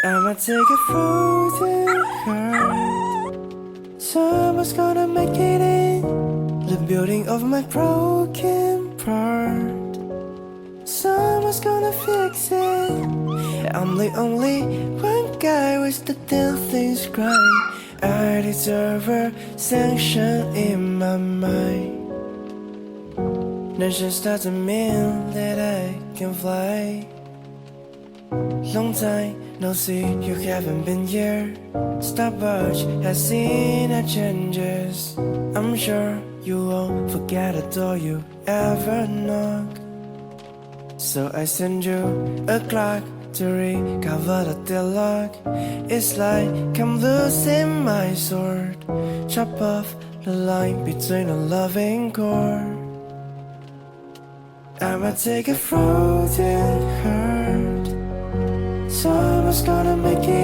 I'ma take a frozen heart. Someone's gonna make it in the building of my broken part. Someone's gonna fix it. I'm the only one guy with the damn things right. I deserve a sanction in my mind. That just doesn't mean that I can fly. Long time no see, you haven't been here. Stopwatch has seen the changes. I'm sure you won't forget the door you ever knock. So I send you a clock to recover the deadlock. It's like I'm losing my sword. Chop off the line between a loving core. I'ma take a frozen heart. Someone's gonna make it